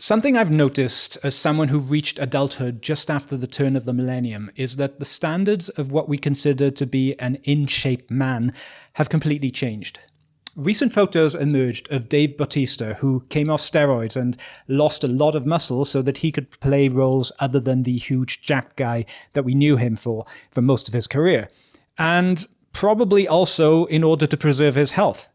Something I've noticed as someone who reached adulthood just after the turn of the millennium is that the standards of what we consider to be an in-shape man have completely changed. Recent photos emerged of Dave Bautista, who came off steroids and lost a lot of muscle so that he could play roles other than the huge jacked guy that we knew him for most of his career, and probably also in order to preserve his health.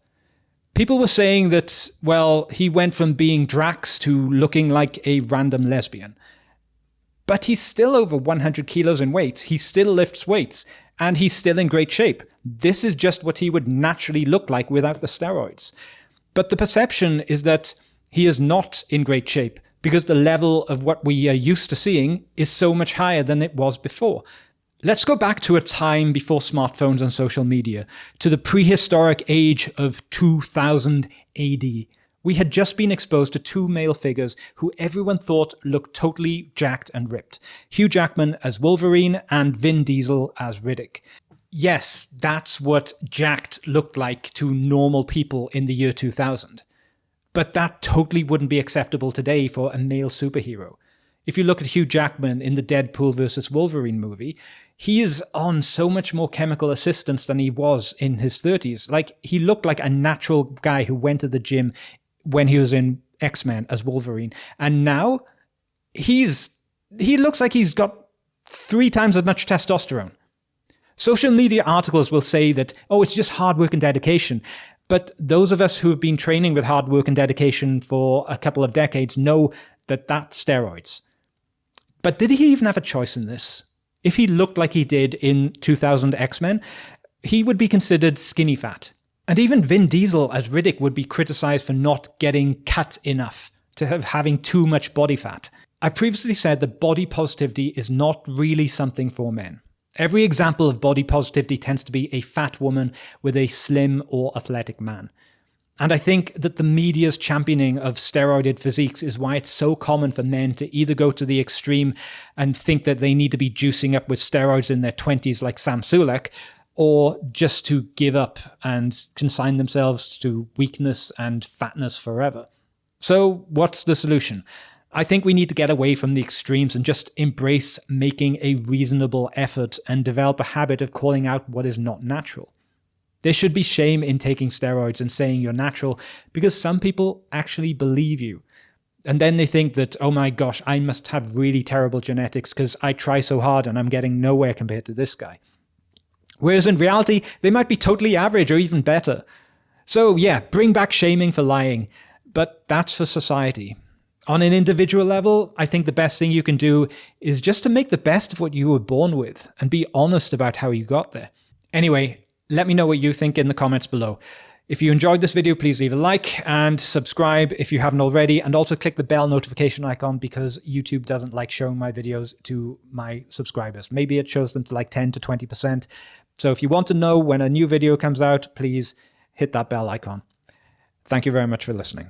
People were saying that, well, he went from being Drax to looking like a random lesbian. But he's still over 100 kilos in weight, he still lifts weights, and he's still in great shape. This is just what he would naturally look like without the steroids. But the perception is that he is not in great shape because the level of what we are used to seeing is so much higher than it was before. Let's go back to a time before smartphones and social media, to the prehistoric age of 2000 AD. We had just been exposed to two male figures who everyone thought looked totally jacked and ripped. Hugh Jackman as Wolverine and Vin Diesel as Riddick. Yes, that's what jacked looked like to normal people in the year 2000. But that totally wouldn't be acceptable today for a male superhero. If you look at Hugh Jackman in the Deadpool vs. Wolverine movie, he is on so much more chemical assistance than he was in his 30s. Like, he looked like a natural guy who went to the gym when he was in X-Men as Wolverine. And now, he looks like he's got 3 times as much testosterone. Social media articles will say that, oh, it's just hard work and dedication. But those of us who have been training with hard work and dedication for a couple of decades know that that's steroids. But did he even have a choice in this? If he looked like he did in 2000 X-Men, he would be considered skinny fat. And even Vin Diesel as Riddick would be criticized for not getting cut enough, to having too much body fat. I previously said that body positivity is not really something for men. Every example of body positivity tends to be a fat woman with a slim or athletic man. And I think that the media's championing of steroided physiques is why it's so common for men to either go to the extreme and think that they need to be juicing up with steroids in their 20s like Sam Sulek, or just to give up and consign themselves to weakness and fatness forever. So what's the solution? I think we need to get away from the extremes and just embrace making a reasonable effort and develop a habit of calling out what is not natural. There should be shame in taking steroids and saying you're natural, because some people actually believe you. And then they think that, oh my gosh, I must have really terrible genetics because I try so hard and I'm getting nowhere compared to this guy. Whereas in reality, they might be totally average or even better. So yeah, bring back shaming for lying, but that's for society. On an individual level, I think the best thing you can do is just to make the best of what you were born with and be honest about how you got there. Anyway, let me know what you think in the comments below. If you enjoyed this video, please leave a like and subscribe if you haven't already, and also click the bell notification icon because YouTube doesn't like showing my videos to my subscribers. Maybe it shows them to like 10 to 20%. So if you want to know when a new video comes out, please hit that bell icon. Thank you very much for listening.